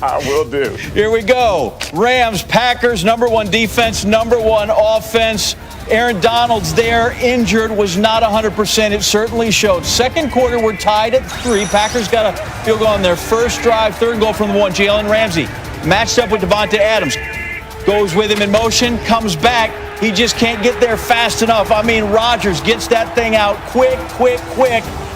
Will do. Here we go. Rams, Packers, number one defense, number one offense. Aaron Donald's there, injured, was not 100%. It certainly showed. Second quarter, we're tied at 3. Packers got a field goal on their first drive, third goal from the 1. Jalen Ramsey matched up with Devontae Adams. Goes with him in motion, comes back. He just can't get there fast enough. I mean, Rodgers gets that thing out quick,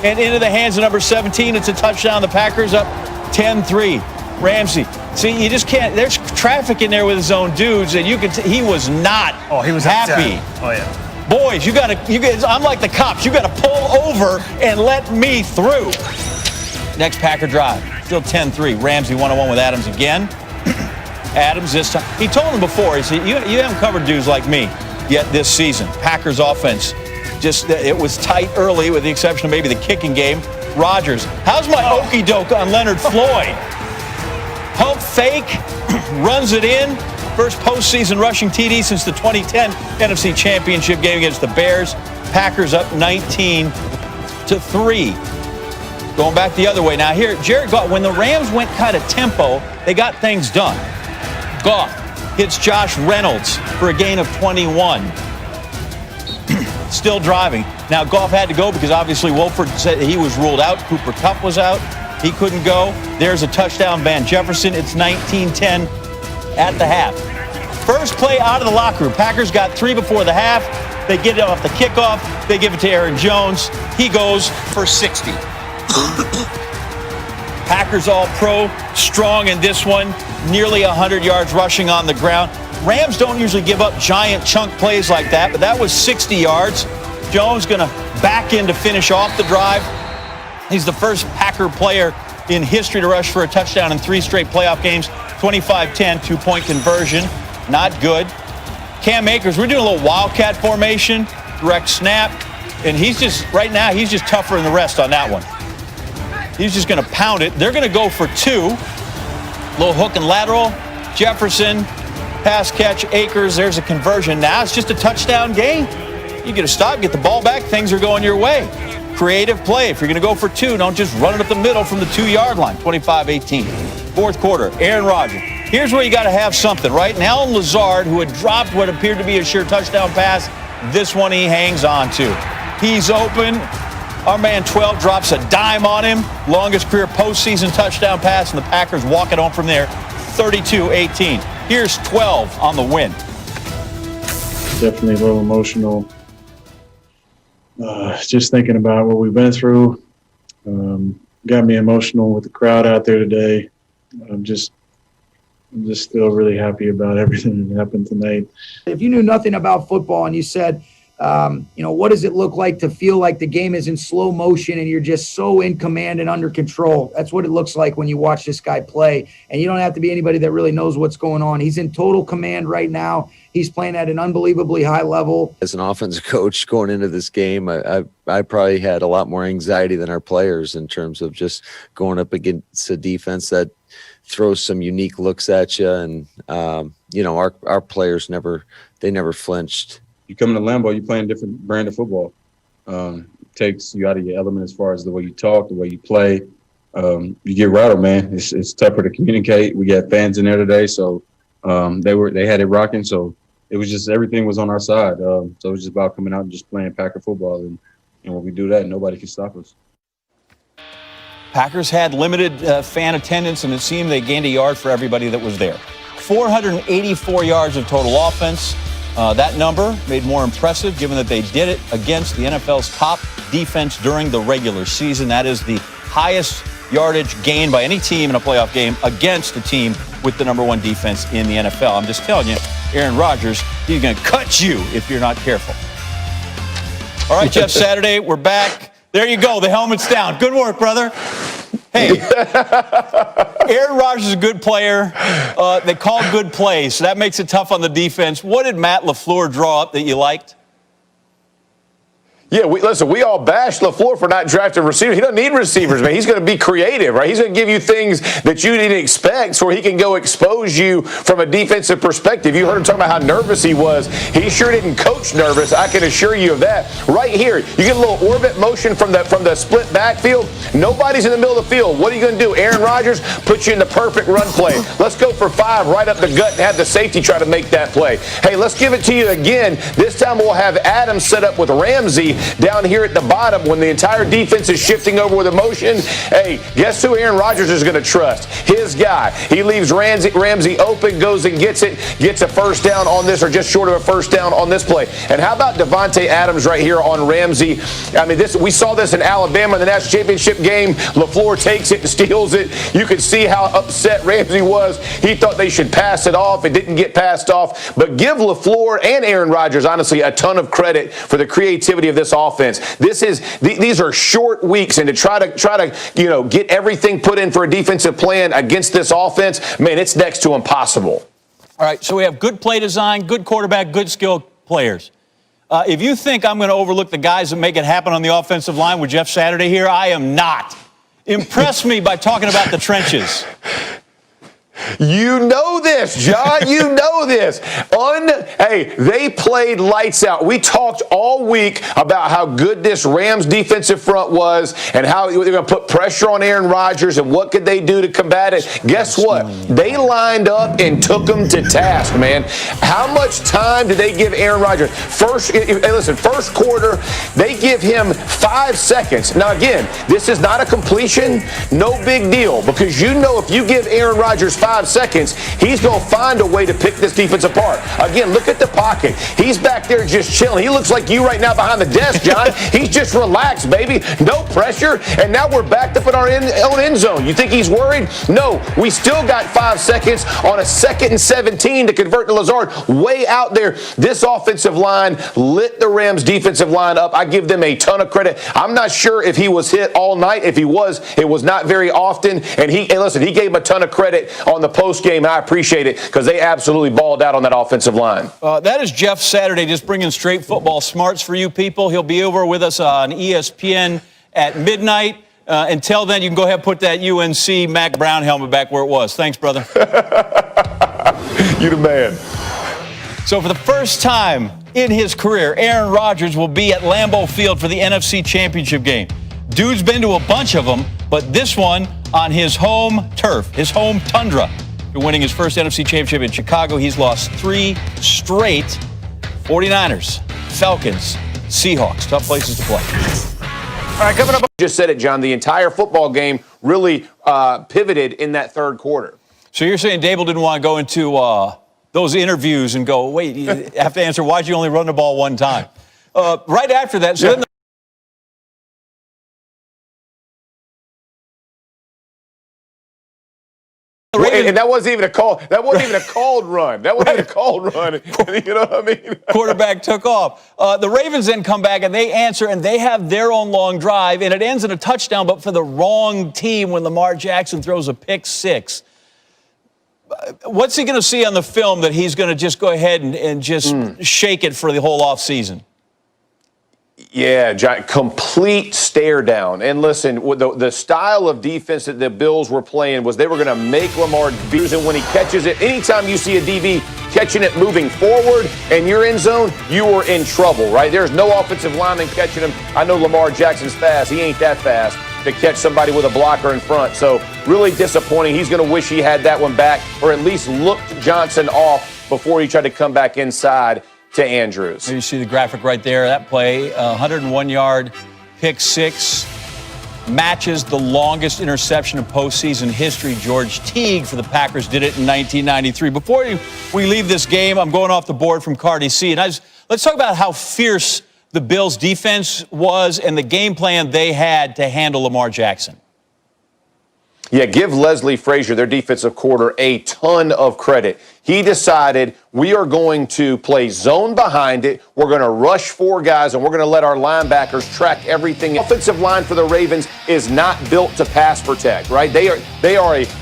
and into the hands of number 17. It's a touchdown. The Packers up 10-3. Ramsey. See, you just can't. There's traffic in there with his own dudes, and you could. He was not. Oh, he was happy. Upset. Oh yeah. Boys, you guys. I'm like the cops. You got to pull over and let me through. Next Packer drive. Still 10-3. Ramsey 1-on-1 with Adams again. Adams this time. He told him before. He said, "You haven't covered dudes like me yet this season." Packers offense. Just it was tight early, with the exception of maybe the kicking game. Rodgers. How's my okey doke on Leonard Floyd? Pump fake, runs it in. First postseason rushing TD since the 2010 NFC Championship game against the Bears. Packers up 19-3. Going back the other way. Now here, Jared Goff, when the Rams went kind of tempo, they got things done. Goff hits Josh Reynolds for a gain of 21. Still driving. Now Goff had to go because obviously Wolford said he was ruled out. Cooper Kupp was out. He couldn't go. There's a touchdown, Van Jefferson. It's 19-10 at the half. First play out of the locker room. Packers got 3 before the half. They get it off the kickoff. They give it to Aaron Jones. He goes for 60. Packers all-pro, strong in this one. Nearly 100 yards rushing on the ground. Rams don't usually give up giant chunk plays like that, but that was 60 yards. Jones going to back in to finish off the drive. He's the first Packer player in history to rush for a touchdown in 3 straight playoff games. 25-10, 2-point conversion. Not good. Cam Akers, we're doing a little wildcat formation, direct snap, and he's just tougher than the rest on that one. He's just going to pound it. They're going to go for 2. Little hook and lateral. Jefferson, pass catch, Akers, there's a conversion. Now it's just a touchdown game. You get a stop, get the ball back, things are going your way. Creative play. If you're going to go for 2, don't just run it up the middle from the 2-yard line. 25-18. Fourth quarter, Aaron Rodgers. Here's where you got to have something, right? Now Lazard, who had dropped what appeared to be a sure touchdown pass, this one he hangs on to. He's open. Our man 12 drops a dime on him. Longest career postseason touchdown pass, and the Packers walk it home from there. 32-18. Here's 12 on the win. Definitely a little emotional. Just thinking about what we've been through. Got me emotional with the crowd out there today. I'm just still really happy about everything that happened tonight. If you knew nothing about football and you said, what does it look like to feel like the game is in slow motion and you're just so in command and under control? That's what it looks like when you watch this guy play. And you don't have to be anybody that really knows what's going on. He's in total command right now. He's playing at an unbelievably high level. As an offensive coach going into this game, I probably had a lot more anxiety than our players in terms of just going up against a defense that throws some unique looks at you. And, our players never flinched. You come to Lambeau, you're playing a different brand of football. Takes you out of your element as far as the way you talk, the way you play. You get rattled, man. It's tougher to communicate. We got fans in there today, so they had it rocking. So it was just everything was on our side. So it was just about coming out and just playing Packer football. And when we do that, nobody can stop us. Packers had limited fan attendance, and it seemed they gained a yard for everybody that was there. 484 yards of total offense. That number made more impressive given that they did it against the NFL's top defense during the regular season. That is the highest yardage gained by any team in a playoff game against a team with the number 1 defense in the NFL. I'm just telling you, Aaron Rodgers, he's going to cut you if you're not careful. All right, Jeff Saturday, we're back. There you go. The helmet's down. Good work, brother. Hey, Aaron Rodgers is a good player. They call good plays, so that makes it tough on the defense. What did Matt LaFleur draw up that you liked? Yeah, listen, we all bash LaFleur for not drafting receivers. He doesn't need receivers, man. He's going to be creative, right? He's going to give you things that you didn't expect so he can go expose you from a defensive perspective. You heard him talking about how nervous he was. He sure didn't coach nervous. I can assure you of that. Right here, you get a little orbit motion from the split backfield. Nobody's in the middle of the field. What are you going to do? Aaron Rodgers puts you in the perfect run play. Let's go for 5 right up the gut and have the safety try to make that play. Hey, let's give it to you again. This time we'll have Adams set up with Ramsey down here at the bottom when the entire defense is shifting over with a motion. Hey, guess who Aaron Rodgers is going to trust? His guy. He leaves Ramsey open, goes and gets it, gets a first down on this, or just short of a first down on this play. And how about Devontae Adams right here on Ramsey? I mean, we saw this in Alabama in the national championship game. LaFleur takes it and steals it. You could see how upset Ramsey was. He thought they should pass it off. It didn't get passed off. But give LaFleur and Aaron Rodgers, honestly, a ton of credit for the creativity of this offense. These are short weeks, and to try to get everything put in for a defensive plan against this offense, man, it's next to impossible. All right, so we have good play design, good quarterback, good skilled players. If you think I'm going to overlook the guys that make it happen on the offensive line with Jeff Saturday here, I am not. Impress me by talking about the trenches. You know this, John. You know this. Hey, they played lights out. We talked all week about how good this Rams defensive front was and how they're going to put pressure on Aaron Rodgers and what could they do to combat it. Guess what? They lined up and took them to task, man. How much time did they give Aaron Rodgers? First quarter, they give him 5 seconds. Now, again, this is not a completion. No big deal, because you know if you give Aaron Rodgers 5 seconds, he's going to find a way to pick this defense apart. Again, look at the pocket. He's back there just chilling. He looks like you right now behind the desk, John. He's just relaxed, baby. No pressure. And now we're backed up in our own end zone. You think he's worried? No. We still got 5 seconds on a 2nd and 17 to convert to Lazard. Way out there. This offensive line lit the Rams defensive line up. I give them a ton of credit. I'm not sure if he was hit all night. If he was, it was not very often. And he gave him a ton of credit on the post game. I appreciate it because they absolutely balled out on that offensive line. That is Jeff Saturday, just bringing straight football smarts for you people. He'll be over with us on ESPN at midnight. Until then, you can go ahead and put that UNC Mac Brown helmet back where it was. Thanks, brother. You the man. So for the first time in his career, Aaron Rodgers will be at Lambeau Field for the NFC Championship game. Dude's been to a bunch of them, but this one on his home turf, his home tundra. After winning his first NFC Championship in Chicago, he's lost 3 straight. 49ers, Falcons, Seahawks. Tough places to play. All right, coming up. Just said it, John. The entire football game really pivoted in that third quarter. So you're saying Dable didn't want to go into those interviews and go, wait, you have to answer, why'd you only run the ball one time? Right after that, so then And that wasn't even a call. That wasn't even a called run. That wasn't even a called run. You know what I mean? Quarterback took off. The Ravens then come back and they answer, and they have their own long drive, and it ends in a touchdown, but for the wrong team when Lamar Jackson throws a pick 6. What's he going to see on the film that he's going to just go ahead and just shake it for the whole offseason? Yeah, John, complete stare down. And listen, the style of defense that the Bills were playing was they were going to make Lamar beat, and when he catches it, anytime you see a DB catching it moving forward in your end zone, you are in trouble, right? There's no offensive lineman catching him. I know Lamar Jackson's fast. He ain't that fast to catch somebody with a blocker in front. So really disappointing. He's going to wish he had that one back, or at least looked Johnson off before he tried to come back inside to Andrews. You see the graphic right there. That play, 101-yard pick 6, matches the longest interception in postseason history. George Teague for the Packers did it in 1993. Before we leave this game, I'm going off the board from Cardi C. And let's talk about how fierce the Bills' defense was and the game plan they had to handle Lamar Jackson. Yeah, give Leslie Frazier, their defensive coordinator, a ton of credit. he decided we are going to play zone behind it. We're going to rush 4 guys, and we're going to let our linebackers track everything. The offensive line for the Ravens is not built to pass protect, right? They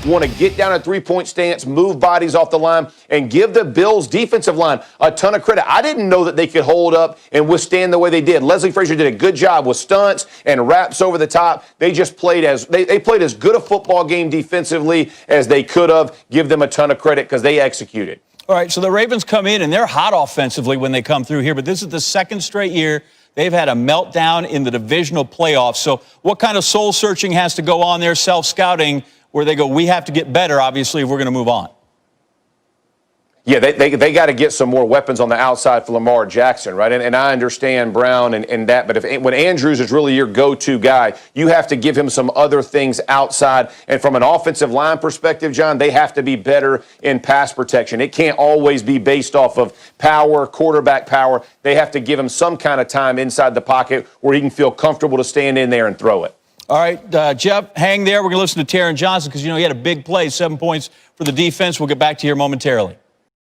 want to get down a 3-point stance, move bodies off the line, and give the Bills defensive line a ton of credit. I didn't know that they could hold up and withstand the way they did. Leslie Frazier did a good job with stunts and wraps over the top. They just played they played as good a football game defensively as they could have. Give them a ton of credit because they executed. All right, so the Ravens come in, and they're hot offensively when they come through here, but this is the second straight year they've had a meltdown in the divisional playoffs. So what kind of soul-searching has to go on there, self-scouting, where they go, we have to get better, obviously, if we're going to move on? Yeah, they got to get some more weapons on the outside for Lamar Jackson, right? And I understand Brown and that, but when Andrews is really your go-to guy, you have to give him some other things outside. And from an offensive line perspective, John, they have to be better in pass protection. It can't always be based off of power, quarterback power. They have to give him some kind of time inside the pocket where he can feel comfortable to stand in there and throw it. All right, Jeff, hang there. We're going to listen to Taron Johnson because, he had a big play, 7 points for the defense. We'll get back to you here momentarily.